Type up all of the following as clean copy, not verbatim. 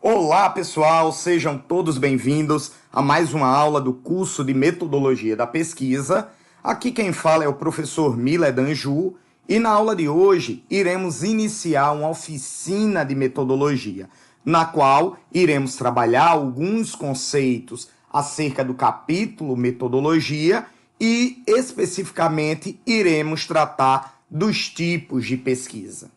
Olá, pessoal, sejam todos bem-vindos a mais uma aula do curso de Metodologia da Pesquisa. Aqui quem fala é o professor Miller Danju e na aula de hoje iremos iniciar uma oficina de metodologia, na qual iremos trabalhar alguns conceitos acerca do capítulo Metodologia e, especificamente, iremos tratar dos tipos de pesquisa.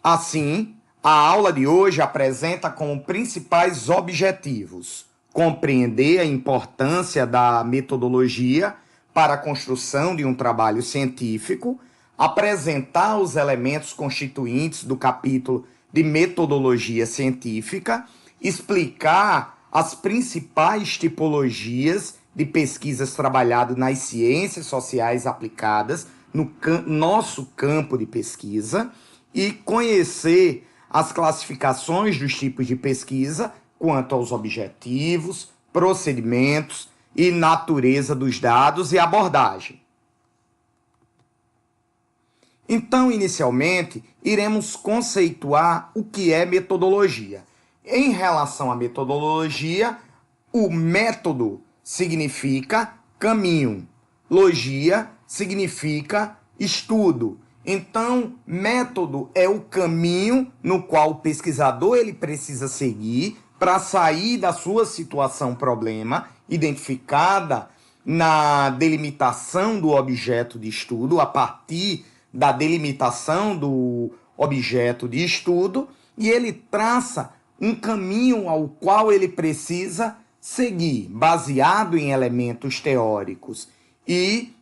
Assim, a aula de hoje apresenta como principais objetivos compreender a importância da metodologia para a construção de um trabalho científico, apresentar os elementos constituintes do capítulo de metodologia científica, explicar as principais tipologias de pesquisas trabalhadas nas ciências sociais aplicadas no nosso campo de pesquisa e conhecer as classificações dos tipos de pesquisa quanto aos objetivos, procedimentos e natureza dos dados e abordagem. Então, inicialmente, iremos conceituar o que é metodologia. Em relação à metodologia, o método significa caminho, logia significa estudo. Então, método é o caminho no qual o pesquisador ele precisa seguir para sair da sua situação problema, identificada na delimitação do objeto de estudo, a partir da delimitação do objeto de estudo, e ele traça um caminho ao qual ele precisa seguir, baseado em elementos teóricos. E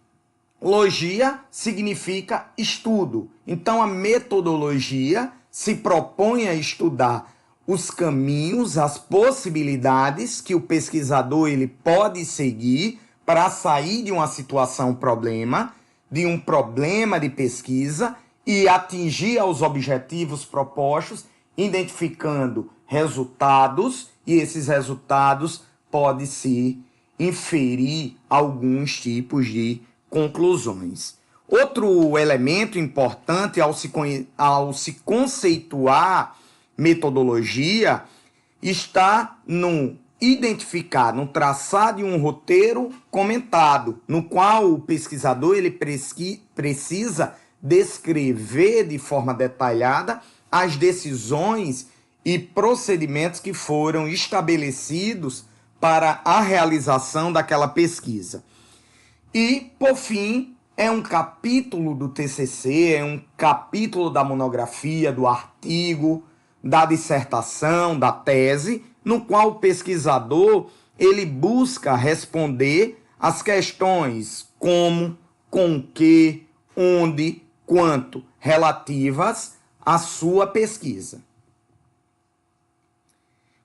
logia significa estudo. Então, a metodologia se propõe a estudar os caminhos, as possibilidades que o pesquisador ele pode seguir para sair de uma situação problema, de um problema de pesquisa e atingir aos objetivos propostos, identificando resultados, e esses resultados podem se inferir alguns tipos de conclusões. Outro elemento importante ao se conceituar metodologia está no identificar, no traçar de um roteiro comentado, no qual o pesquisador ele precisa descrever de forma detalhada as decisões e procedimentos que foram estabelecidos para a realização daquela pesquisa. E, por fim, é um capítulo do TCC, é um capítulo da monografia, do artigo, da dissertação, da tese, no qual o pesquisador ele busca responder as questões como, com que, onde, quanto, relativas à sua pesquisa.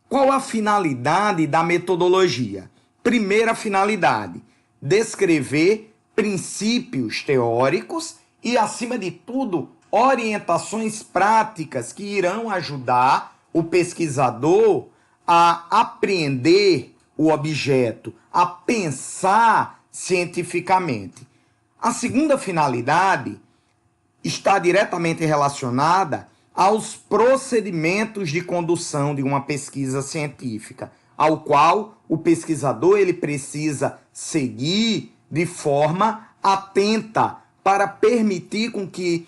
Qual a finalidade da metodologia? Primeira finalidade: descrever princípios teóricos e, acima de tudo, orientações práticas que irão ajudar o pesquisador a apreender o objeto, a pensar cientificamente. A segunda finalidade está diretamente relacionada aos procedimentos de condução de uma pesquisa científica, ao qual o pesquisador ele precisa seguir de forma atenta para permitir com que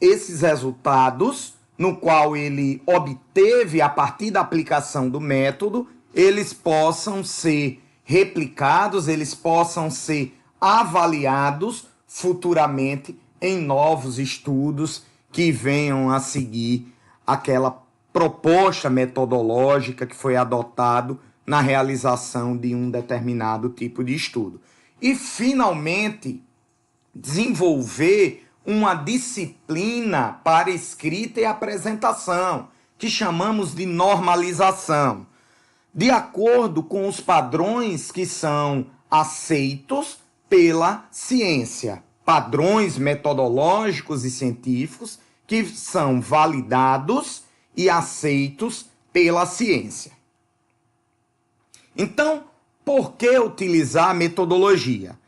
esses resultados, no qual ele obteve a partir da aplicação do método, eles possam ser replicados, eles possam ser avaliados futuramente em novos estudos que venham a seguir aquela proposta metodológica que foi adotado na realização de um determinado tipo de estudo. E, finalmente, desenvolver uma disciplina para escrita e apresentação, que chamamos de normalização, de acordo com os padrões que são aceitos pela ciência, padrões metodológicos e científicos que são validados e aceitos pela ciência. Então, por que utilizar a metodologia?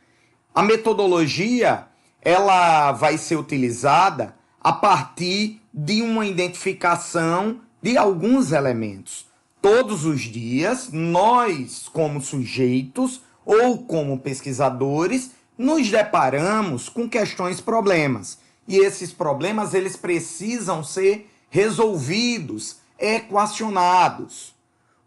A metodologia ela vai ser utilizada a partir de uma identificação de alguns elementos. Todos os dias, nós, como sujeitos ou como pesquisadores, nos deparamos com questões, problemas. E esses problemas, eles precisam ser resolvidos, equacionados.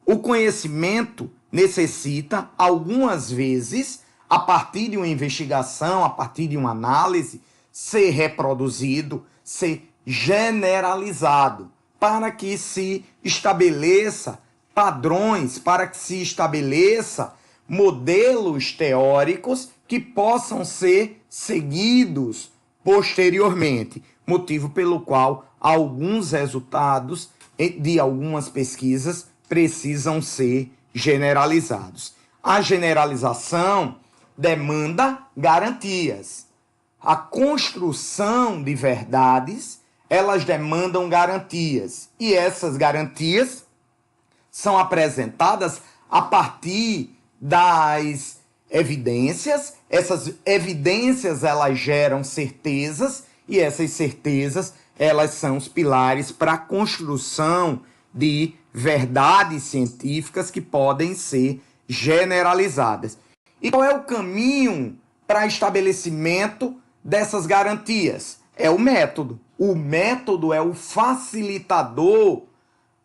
O conhecimento necessita, algumas vezes, a partir de uma investigação, a partir de uma análise, ser reproduzido, ser generalizado, para que se estabeleça padrões, para que se estabeleça modelos teóricos que possam ser seguidos posteriormente, motivo pelo qual alguns resultados de algumas pesquisas precisam ser generalizados. A generalização demanda garantias. A construção de verdades, elas demandam garantias. E essas garantias são apresentadas a partir das evidências. Essas evidências, elas geram certezas, e essas certezas, elas são os pilares para a construção de verdades científicas que podem ser generalizadas. E qual é o caminho para estabelecimento dessas garantias? É o método. O método é o facilitador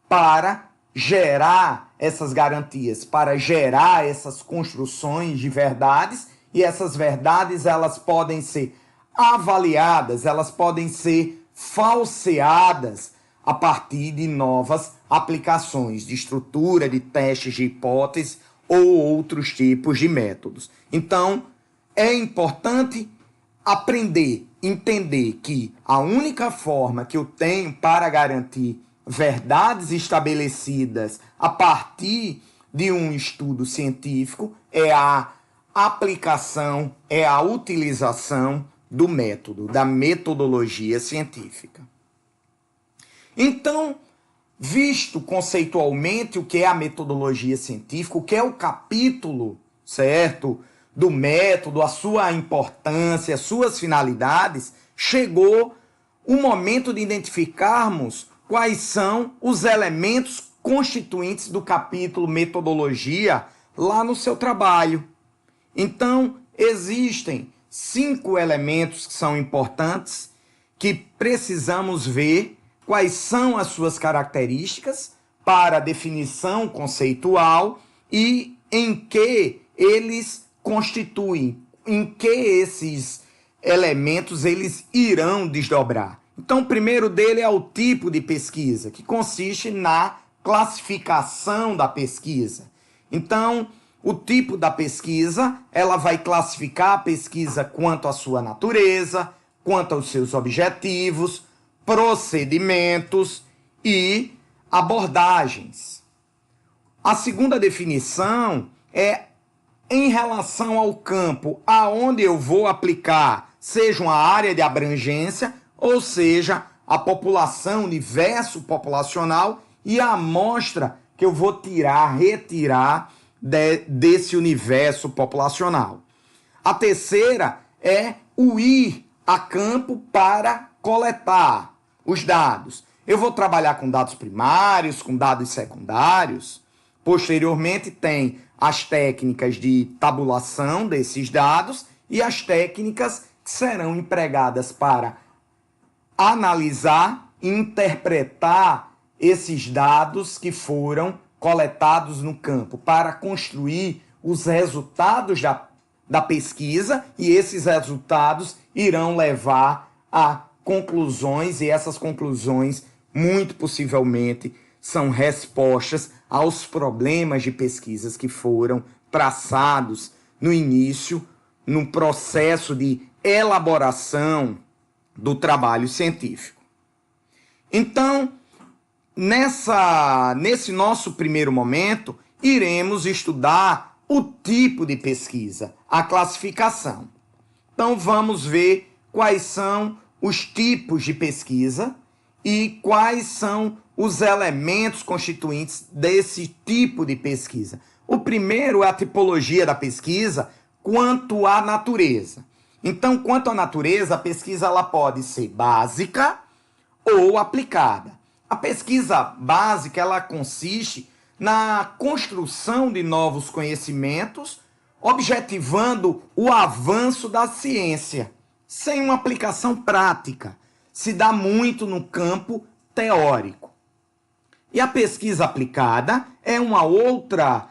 para gerar essas garantias, para gerar essas construções de verdades, e essas verdades, elas podem ser avaliadas, elas podem ser falseadas a partir de novas aplicações de estrutura, de testes de hipóteses ou outros tipos de métodos. Então, é importante aprender, entender que a única forma que eu tenho para garantir verdades estabelecidas a partir de um estudo científico é a aplicação, é a utilização do método, da metodologia científica. Então, visto conceitualmente o que é a metodologia científica, o que é o capítulo, certo, do método, a sua importância, as suas finalidades, chegou o momento de identificarmos quais são os elementos constituintes do capítulo metodologia lá no seu trabalho. Então, existem 5 elementos que são importantes, que precisamos ver quais são as suas características para a definição conceitual e em que eles constituem, em que esses elementos eles irão desdobrar. Então, o primeiro dele é o tipo de pesquisa, que consiste na classificação da pesquisa. Então, o tipo da pesquisa, ela vai classificar a pesquisa quanto à sua natureza, quanto aos seus objetivos, procedimentos e abordagens. A segunda definição é em relação ao campo aonde eu vou aplicar, seja uma área de abrangência, ou seja, a população, universo populacional e a amostra que eu vou retirar desse universo populacional. A terceira é o ir a campo para coletar os dados. Eu vou trabalhar com dados primários, com dados secundários. Posteriormente, tem as técnicas de tabulação desses dados e as técnicas que serão empregadas para analisar e interpretar esses dados que foram coletados no campo, para construir os resultados da pesquisa, e esses resultados irão levar a conclusões, e essas conclusões, muito possivelmente, são respostas aos problemas de pesquisas que foram traçados no início, no processo de elaboração do trabalho científico. Então, nesse nosso primeiro momento, iremos estudar o tipo de pesquisa, a classificação. Então, vamos ver quais são os tipos de pesquisa e quais são os elementos constituintes desse tipo de pesquisa. O primeiro é a tipologia da pesquisa quanto à natureza. Então, quanto à natureza, a pesquisa ela pode ser básica ou aplicada. A pesquisa básica, ela consiste na construção de novos conhecimentos, objetivando o avanço da ciência, sem uma aplicação prática. Se dá muito no campo teórico. E a pesquisa aplicada é uma outra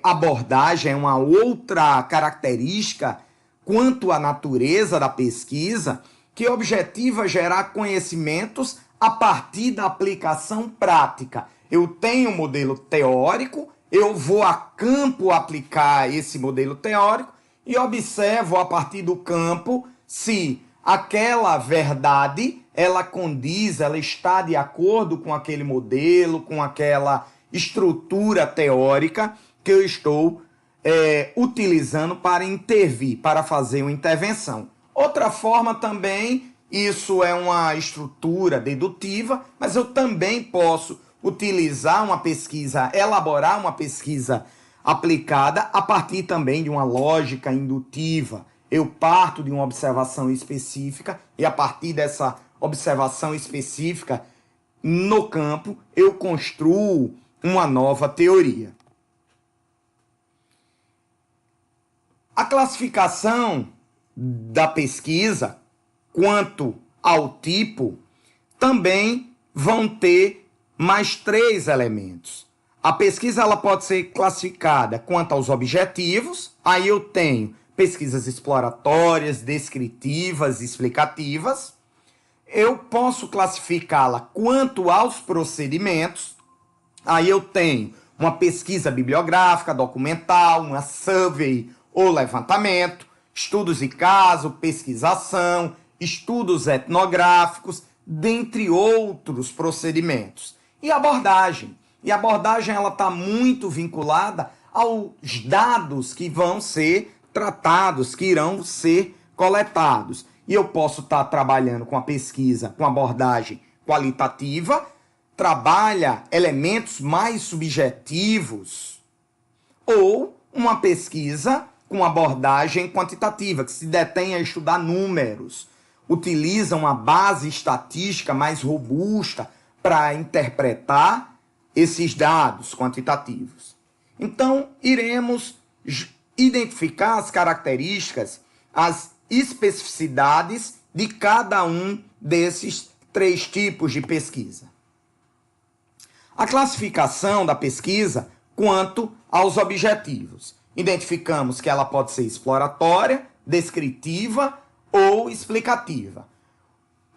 abordagem, é uma outra característica quanto à natureza da pesquisa, que objetiva gerar conhecimentos a partir da aplicação prática. Eu tenho um modelo teórico, eu vou a campo aplicar esse modelo teórico e observo a partir do campo se aquela verdade, ela condiz, ela está de acordo com aquele modelo, com aquela estrutura teórica que eu estou utilizando para intervir, para fazer uma intervenção. Outra forma também, isso é uma estrutura dedutiva, mas eu também posso utilizar uma pesquisa, elaborar uma pesquisa aplicada a partir também de uma lógica indutiva. Eu parto de uma observação específica e a partir dessa observação específica no campo, eu construo uma nova teoria. A classificação da pesquisa quanto ao tipo também vão ter mais 3 elementos. A pesquisa ela pode ser classificada quanto aos objetivos, aí eu tenho pesquisas exploratórias, descritivas, explicativas. Eu posso classificá-la quanto aos procedimentos, aí eu tenho uma pesquisa bibliográfica, documental, uma survey ou levantamento, estudos de caso, pesquisação, estudos etnográficos, dentre outros procedimentos. E abordagem. E a abordagem ela está muito vinculada aos dados que vão ser tratados, que irão ser coletados. E eu posso estar trabalhando com a pesquisa, com abordagem qualitativa, trabalha elementos mais subjetivos, ou uma pesquisa com abordagem quantitativa, que se detém a estudar números, utiliza uma base estatística mais robusta para interpretar esses dados quantitativos. Então, iremos identificar as características, as especificidades de cada um desses 3 tipos de pesquisa. A classificação da pesquisa quanto aos objetivos. Identificamos que ela pode ser exploratória, descritiva ou explicativa.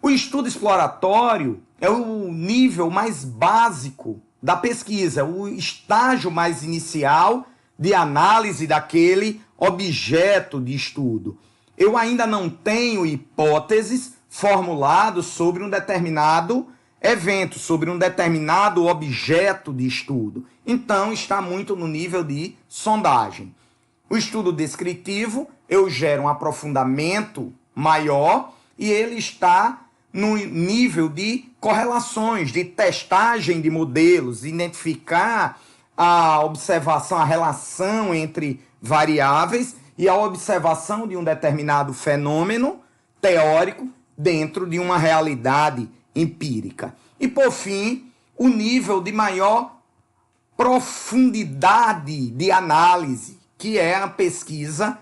O estudo exploratório é o nível mais básico da pesquisa, o estágio mais inicial de análise daquele objeto de estudo. Eu ainda não tenho hipóteses formuladas sobre um determinado evento, sobre um determinado objeto de estudo. Então, está muito no nível de sondagem. O estudo descritivo, eu gero um aprofundamento maior e ele está no nível de correlações, de testagem de modelos, identificar a observação, a relação entre variáveis e a observação de um determinado fenômeno teórico dentro de uma realidade empírica. E, por fim, o nível de maior profundidade de análise, que é a pesquisa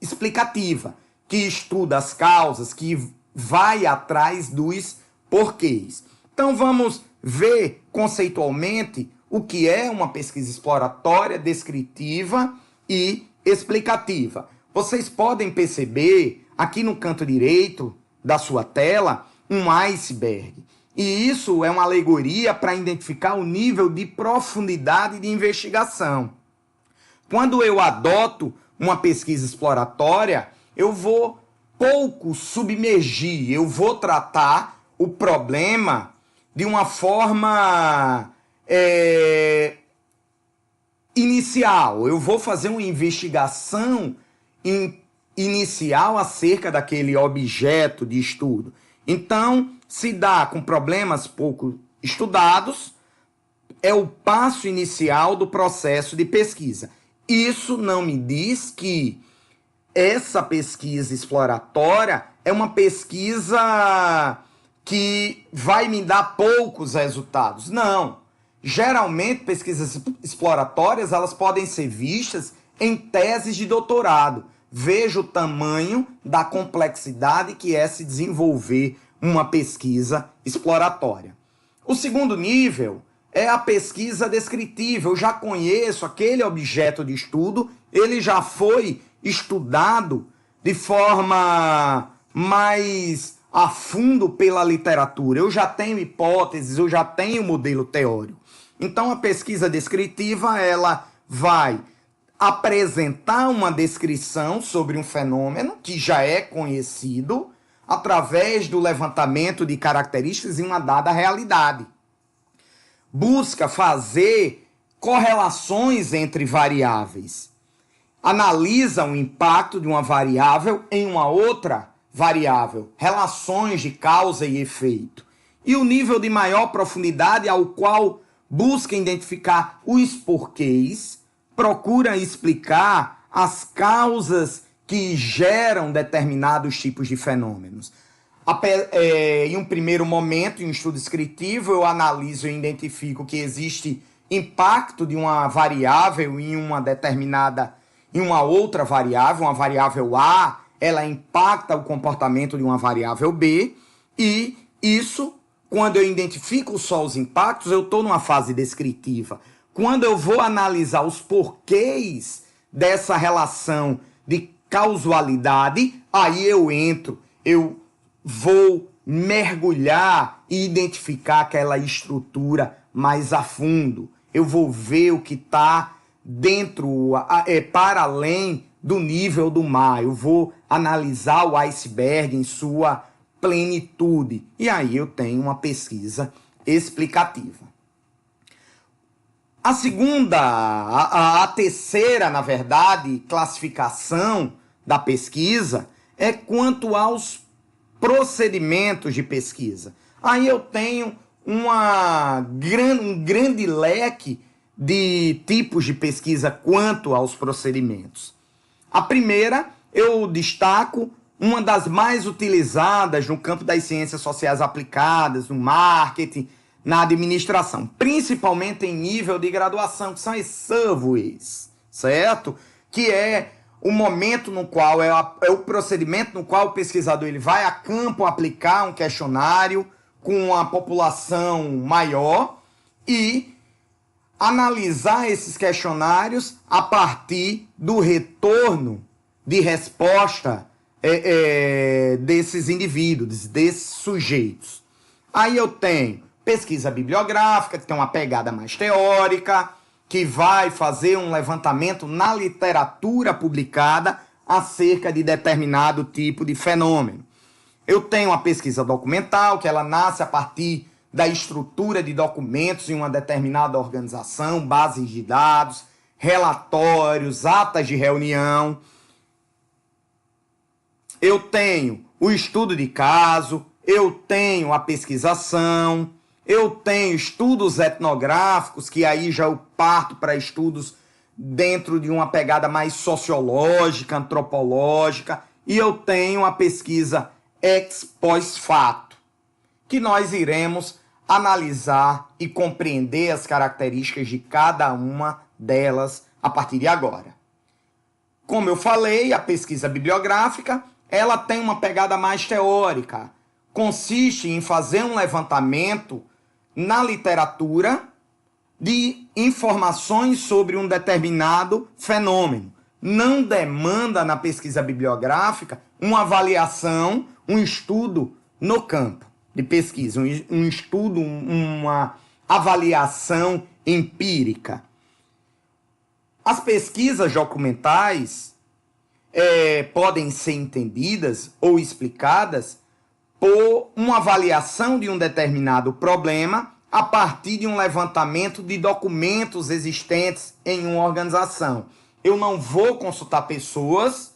explicativa, que estuda as causas, que vai atrás dos porquês. Então, vamos ver conceitualmente o que é uma pesquisa exploratória, descritiva e explicativa. Vocês podem perceber aqui no canto direito da sua tela um iceberg. E isso é uma alegoria para identificar o nível de profundidade de investigação. Quando eu adoto uma pesquisa exploratória, eu vou pouco submergir, eu vou tratar o problema de uma forma inicial. Eu vou fazer uma investigação inicial acerca daquele objeto de estudo. Então, se dá com problemas pouco estudados, é o passo inicial do processo de pesquisa. Isso não me diz que essa pesquisa exploratória é uma pesquisa que vai me dar poucos resultados. Não. Geralmente, pesquisas exploratórias, elas podem ser vistas em teses de doutorado. Veja o tamanho da complexidade que é se desenvolver uma pesquisa exploratória. O segundo nível é a pesquisa descritiva. Eu já conheço aquele objeto de estudo, ele já foi estudado de forma mais a fundo pela literatura. Eu já tenho hipóteses, eu já tenho modelo teórico. Então, a pesquisa descritiva, ela vai apresentar uma descrição sobre um fenômeno que já é conhecido através do levantamento de características em uma dada realidade. Busca fazer correlações entre variáveis. Analisa o impacto de uma variável em uma outra variável, relações de causa e efeito. E o nível de maior profundidade ao qual busca identificar os porquês, procura explicar as causas que geram determinados tipos de fenômenos. Em um primeiro momento, em um estudo descritivo, eu analiso e identifico que existe impacto de uma variável em uma outra variável, uma variável A, ela impacta o comportamento de uma variável B, e isso, quando eu identifico só os impactos, eu estou numa fase descritiva. Quando eu vou analisar os porquês dessa relação de causalidade, aí eu vou mergulhar e identificar aquela estrutura mais a fundo. Eu vou ver o que está dentro, para além do nível do mar. Eu vou analisar o iceberg em sua plenitude. E aí eu tenho uma pesquisa explicativa. A terceira, na verdade, classificação da pesquisa é quanto aos procedimentos de pesquisa. Aí eu tenho um grande leque de tipos de pesquisa quanto aos procedimentos. A primeira, eu destaco uma das mais utilizadas no campo das ciências sociais aplicadas, no marketing, na administração, principalmente em nível de graduação, que são as surveys, certo? Que é o momento no qual, é o procedimento no qual o pesquisador ele vai a campo aplicar um questionário com uma população maior e analisar esses questionários a partir do retorno de resposta desses indivíduos, desses sujeitos. Aí eu tenho pesquisa bibliográfica, que tem uma pegada mais teórica, que vai fazer um levantamento na literatura publicada acerca de determinado tipo de fenômeno. Eu tenho a pesquisa documental, que ela nasce a partir da estrutura de documentos em uma determinada organização, bases de dados, relatórios, atas de reunião. Eu tenho o estudo de caso, eu tenho a pesquisação, eu tenho estudos etnográficos, que aí já eu parto para estudos dentro de uma pegada mais sociológica, antropológica, e eu tenho a pesquisa ex post facto, que nós iremos analisar e compreender as características de cada uma delas a partir de agora. Como eu falei, a pesquisa bibliográfica, ela tem uma pegada mais teórica, consiste em fazer um levantamento na literatura de informações sobre um determinado fenômeno. Não demanda na pesquisa bibliográfica uma avaliação, um estudo no campo de pesquisa, um estudo, uma avaliação empírica. As pesquisas documentais podem ser entendidas ou explicadas por uma avaliação de um determinado problema a partir de um levantamento de documentos existentes em uma organização. Eu não vou consultar pessoas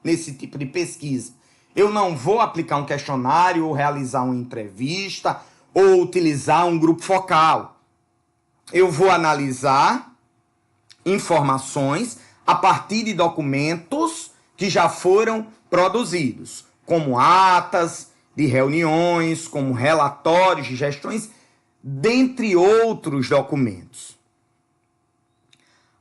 nesse tipo de pesquisa. Eu não vou aplicar um questionário ou realizar uma entrevista ou utilizar um grupo focal. Eu vou analisar informações a partir de documentos que já foram produzidos, como atas de reuniões, como relatórios de gestões, dentre outros documentos.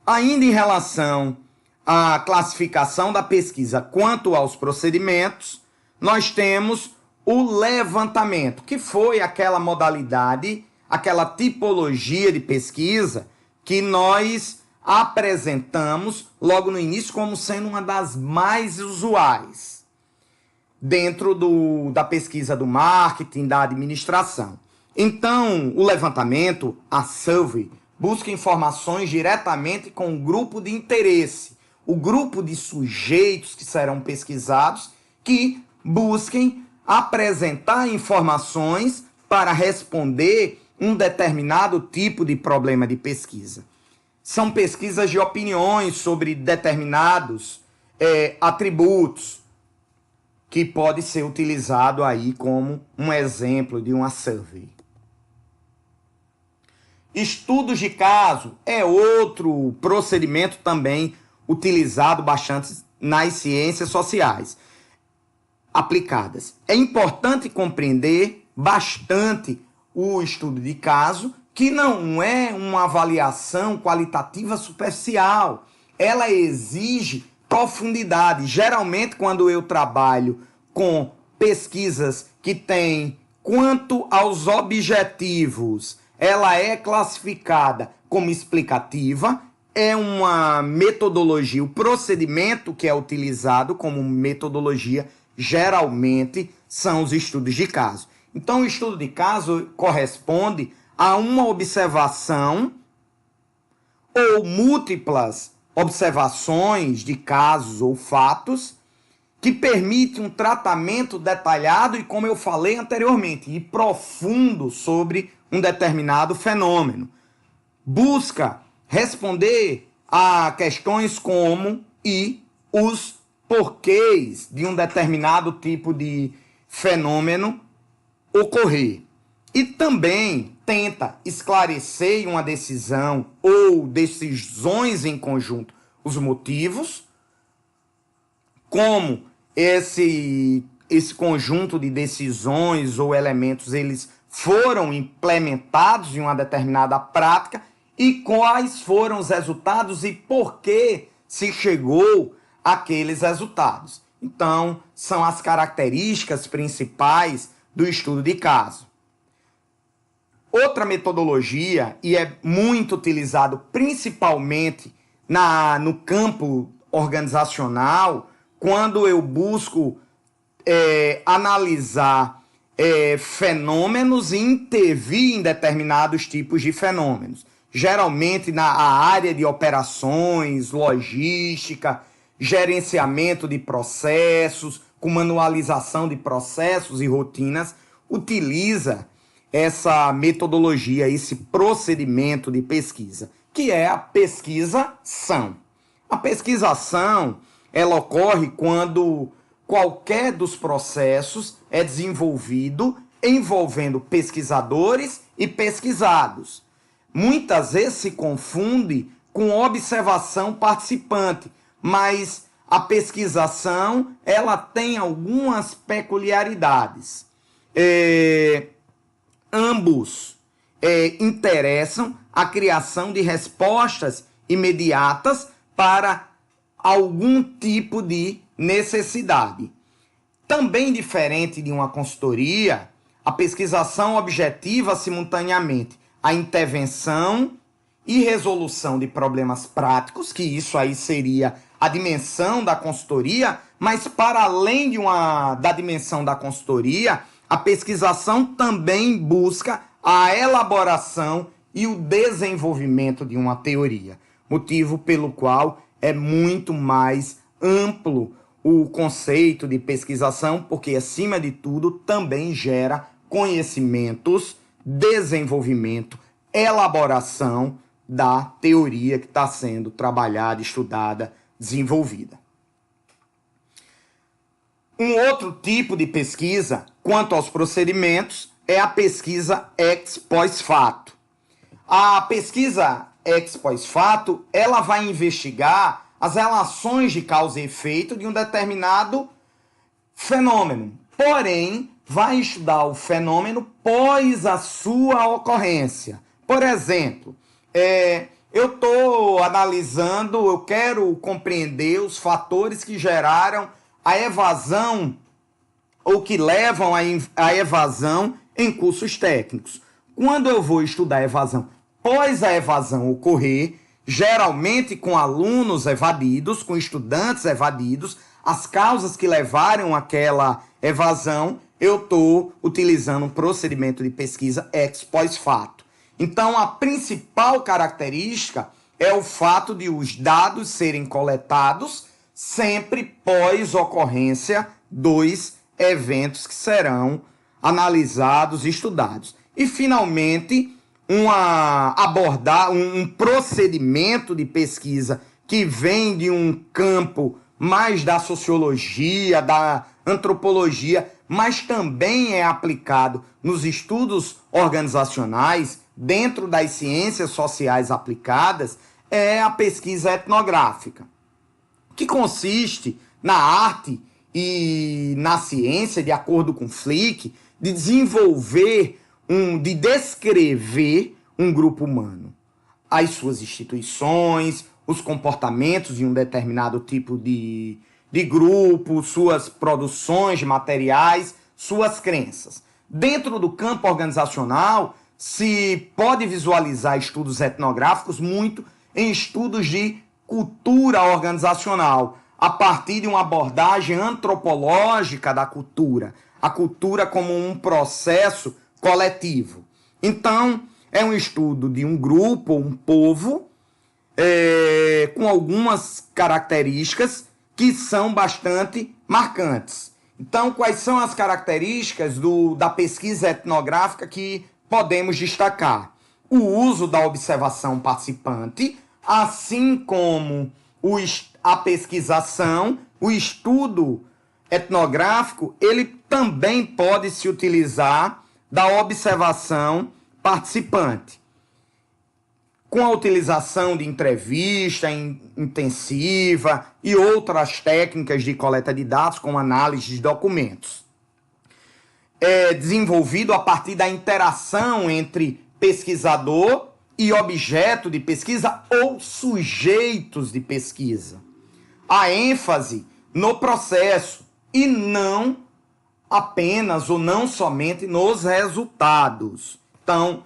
Ainda em relação à classificação da pesquisa quanto aos procedimentos, nós temos o levantamento, que foi aquela modalidade, aquela tipologia de pesquisa que nós apresentamos logo no início como sendo uma das mais usuais dentro da pesquisa do marketing, da administração. Então, o levantamento, a survey, busca informações diretamente com o grupo de interesse, o grupo de sujeitos que serão pesquisados, que busquem apresentar informações para responder um determinado tipo de problema de pesquisa. São pesquisas de opiniões sobre determinados atributos, que pode ser utilizado aí como um exemplo de uma survey. Estudos de caso é outro procedimento também utilizado bastante nas ciências sociais aplicadas. É importante compreender bastante o estudo de caso, que não é uma avaliação qualitativa superficial. Ela exige profundidade. Geralmente, quando eu trabalho com pesquisas que têm quanto aos objetivos, ela é classificada como explicativa, é uma metodologia, o procedimento que é utilizado como metodologia, geralmente, são os estudos de caso. Então, o estudo de caso corresponde a uma observação ou múltiplas observações de casos ou fatos que permite um tratamento detalhado e, como eu falei anteriormente, e profundo sobre um determinado fenômeno. Busca responder a questões como e os porquês de um determinado tipo de fenômeno ocorrer. E também tenta esclarecer em uma decisão ou decisões em conjunto os motivos, como esse conjunto de decisões ou elementos eles foram implementados em uma determinada prática e quais foram os resultados e por que se chegou àqueles resultados. Então, são as características principais do estudo de caso. Outra metodologia, e é muito utilizado principalmente no campo organizacional, quando eu busco analisar fenômenos e intervir em determinados tipos de fenômenos. Geralmente na área de operações, logística, gerenciamento de processos, com manualização de processos e rotinas, utiliza essa metodologia, esse procedimento de pesquisa, que é a pesquisação. A pesquisação, ela ocorre quando qualquer dos processos é desenvolvido envolvendo pesquisadores e pesquisados. Muitas vezes se confunde com observação participante, mas a pesquisação, ela tem algumas peculiaridades. Ambos interessam a criação de respostas imediatas para algum tipo de necessidade. Também diferente de uma consultoria, a pesquisação objetiva simultaneamente a intervenção e resolução de problemas práticos, que isso aí seria a dimensão da consultoria, mas para além da dimensão da consultoria, a pesquisação também busca a elaboração e o desenvolvimento de uma teoria, motivo pelo qual é muito mais amplo o conceito de pesquisação, porque, acima de tudo, também gera conhecimentos, desenvolvimento, elaboração da teoria que está sendo trabalhada, estudada, desenvolvida. Um outro tipo de pesquisa, quanto aos procedimentos, é a pesquisa ex post facto. A pesquisa ex post facto, ela vai investigar as relações de causa e efeito de um determinado fenômeno, porém, vai estudar o fenômeno pós a sua ocorrência. Por exemplo, eu estou analisando, eu quero compreender os fatores que geraram a evasão ou que levam à evasão em cursos técnicos. Quando eu vou estudar a evasão pós a evasão ocorrer, geralmente com alunos evadidos, com estudantes evadidos, as causas que levaram àquela evasão, eu estou utilizando um procedimento de pesquisa ex pós-fato. Então, a principal característica é o fato de os dados serem coletados sempre pós-ocorrência dos eventos que serão analisados e estudados. E, finalmente, um procedimento de pesquisa que vem de um campo mais da sociologia, da antropologia, mas também é aplicado nos estudos organizacionais, dentro das ciências sociais aplicadas, é a pesquisa etnográfica, que consiste na arte e na ciência, de acordo com Flick, de de descrever um grupo humano, as suas instituições, os comportamentos de um determinado tipo de grupo, suas produções de materiais, suas crenças. Dentro do campo organizacional, se pode visualizar estudos etnográficos muito em estudos de cultura organizacional, a partir de uma abordagem antropológica da cultura, a cultura como um processo coletivo. Então, é um estudo de um grupo, um povo, com algumas características que são bastante marcantes. Então, quais são as características da pesquisa etnográfica que podemos destacar? O uso da observação participante, assim como a pesquisação, o estudo etnográfico, ele também pode se utilizar da observação participante, com a utilização de entrevista intensiva e outras técnicas de coleta de dados, como análise de documentos. É desenvolvido a partir da interação entre pesquisador e objeto de pesquisa ou sujeitos de pesquisa. A ênfase no processo e não apenas ou não somente nos resultados. Então,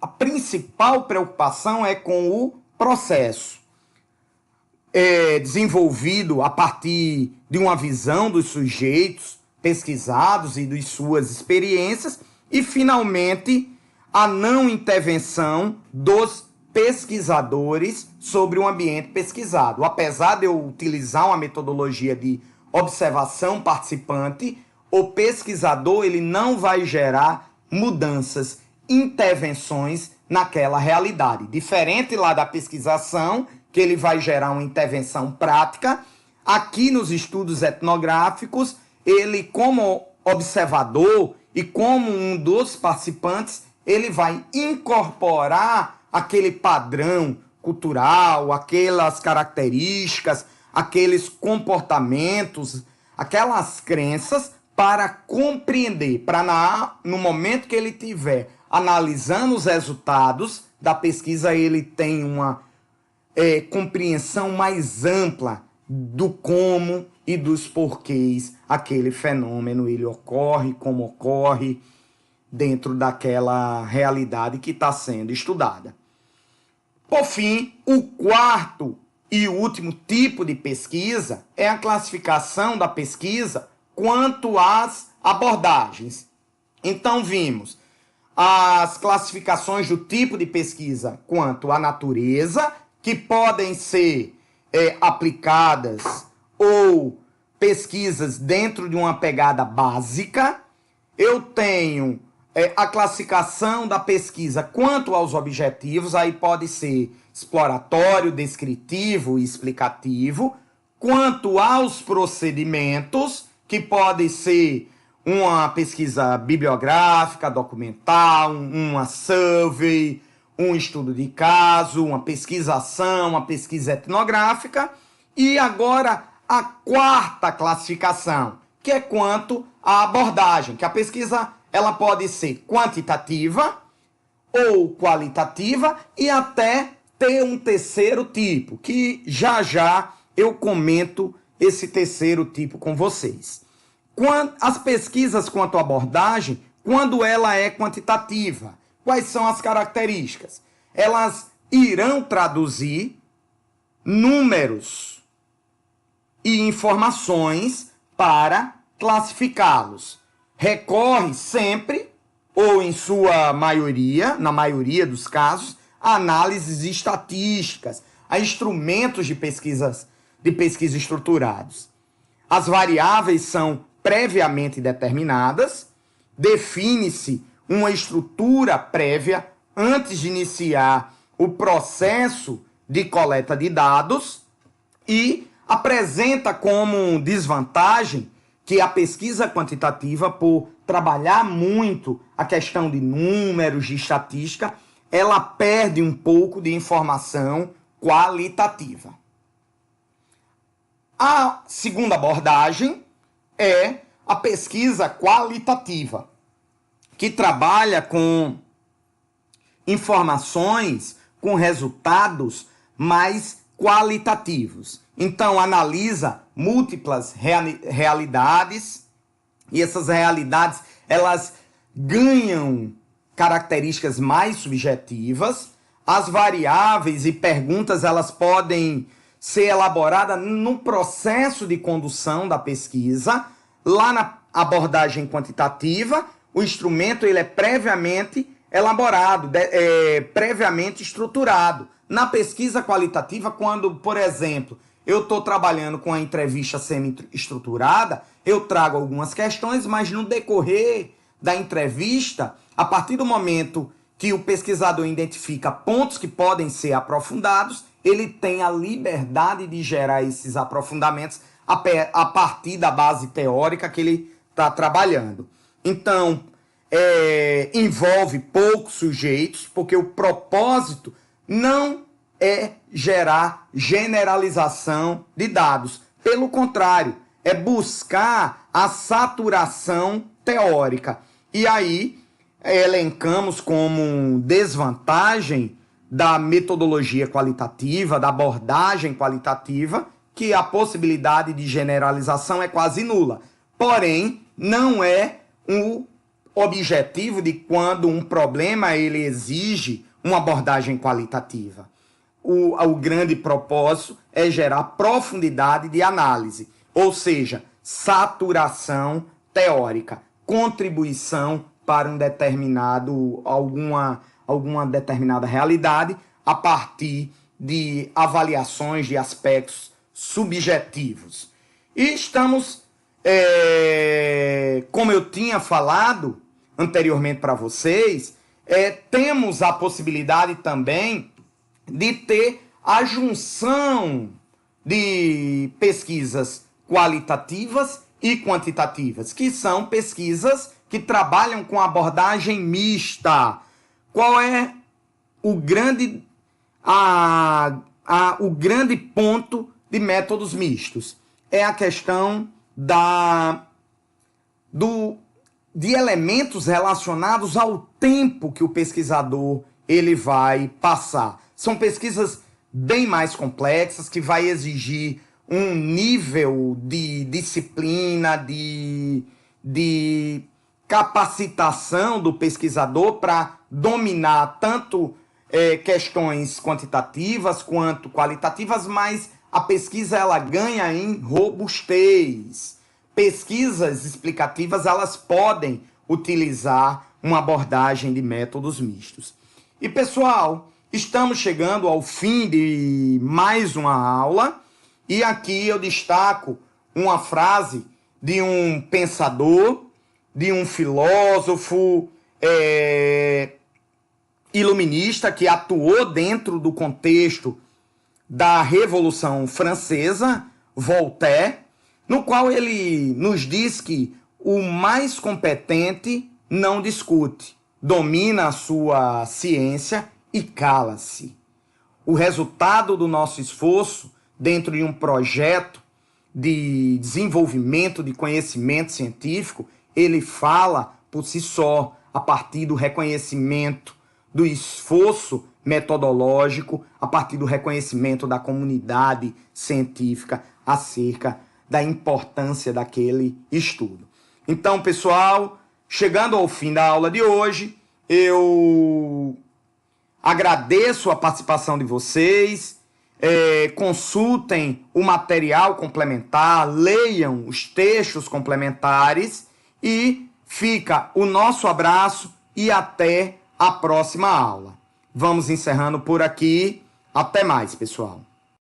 a principal preocupação é com o processo. É desenvolvido a partir de uma visão dos sujeitos pesquisados e de suas experiências e, finalmente, a não intervenção dos pesquisadores sobre o ambiente pesquisado. Apesar de eu utilizar uma metodologia de observação participante, o pesquisador ele não vai gerar mudanças, intervenções naquela realidade. Diferente lá da pesquisação, que ele vai gerar uma intervenção prática, aqui nos estudos etnográficos, ele como observador e como um dos participantes, ele vai incorporar aquele padrão cultural, aquelas características, aqueles comportamentos, aquelas crenças para compreender, para no momento que ele estiver analisando os resultados da pesquisa, ele tem uma compreensão mais ampla do como e dos porquês aquele fenômeno ele ocorre, como ocorre dentro daquela realidade que está sendo estudada. Por fim, o quarto e último tipo de pesquisa é a classificação da pesquisa quanto às abordagens. Então, vimos as classificações do tipo de pesquisa quanto à natureza, que podem ser aplicadas ou pesquisas dentro de uma pegada básica. Eu tenho a classificação da pesquisa quanto aos objetivos, aí pode ser exploratório, descritivo e explicativo, quanto aos procedimentos, que pode ser uma pesquisa bibliográfica, documental, uma survey, um estudo de caso, uma pesquisação, uma pesquisa etnográfica. E agora a quarta classificação, que é quanto à abordagem, que a pesquisa ela pode ser quantitativa ou qualitativa e até ter um terceiro tipo, que já já eu comento esse terceiro tipo com vocês. As pesquisas quanto à abordagem, quando ela é quantitativa, quais são as características? Elas irão traduzir números e informações para classificá-los. Recorre sempre, ou em sua maioria, na maioria dos casos, a análises estatísticas, a instrumentos de pesquisa estruturados. As variáveis são previamente determinadas, define-se uma estrutura prévia antes de iniciar o processo de coleta de dados e apresenta como desvantagem que a pesquisa quantitativa, por trabalhar muito a questão de números, de estatística, ela perde um pouco de informação qualitativa. A segunda abordagem é a pesquisa qualitativa, que trabalha com informações, com resultados mais qualitativos. Então, analisa múltiplas realidades e essas realidades elas ganham características mais subjetivas. As variáveis e perguntas elas podem ser elaboradas no processo de condução da pesquisa. Lá na abordagem quantitativa, o instrumento ele é previamente elaborado, previamente estruturado. Na pesquisa qualitativa, quando, por exemplo, eu estou trabalhando com a entrevista semi-estruturada, eu trago algumas questões, mas no decorrer da entrevista, a partir do momento que o pesquisador identifica pontos que podem ser aprofundados, ele tem a liberdade de gerar esses aprofundamentos a partir da base teórica que ele está trabalhando. Então, envolve poucos sujeitos, porque o propósito não é gerar generalização de dados. Pelo contrário, é buscar a saturação teórica. E aí, elencamos como desvantagem da metodologia qualitativa, da abordagem qualitativa, que a possibilidade de generalização é quase nula. Porém, não é o objetivo de quando um problema ele exige uma abordagem qualitativa. O grande propósito é gerar profundidade de análise, ou seja, saturação teórica, contribuição para alguma determinada realidade a partir de avaliações de aspectos subjetivos. E estamos, como eu tinha falado anteriormente para vocês, temos a possibilidade também de ter a junção de pesquisas qualitativas e quantitativas, que são pesquisas que trabalham com abordagem mista. Qual é o grande ponto de métodos mistos? É a questão de elementos relacionados ao tempo que o pesquisador ele vai passar. São pesquisas bem mais complexas, que vai exigir um nível de disciplina, de capacitação do pesquisador para dominar tanto questões quantitativas quanto qualitativas, mas a pesquisa ela ganha em robustez. Pesquisas explicativas elas podem utilizar uma abordagem de métodos mistos. E pessoal, estamos chegando ao fim de mais uma aula e aqui eu destaco uma frase de um pensador, de um filósofo iluminista que atuou dentro do contexto da Revolução Francesa, Voltaire, no qual ele nos diz que o mais competente não discute, domina a sua ciência e cala-se. O resultado do nosso esforço dentro de um projeto de desenvolvimento de conhecimento científico, ele fala por si só, a partir do reconhecimento do esforço metodológico, a partir do reconhecimento da comunidade científica acerca da importância daquele estudo. Então, pessoal, chegando ao fim da aula de hoje, eu agradeço a participação de vocês. Consultem o material complementar, leiam os textos complementares e fica o nosso abraço e até a próxima aula. Vamos encerrando por aqui. Até mais, pessoal.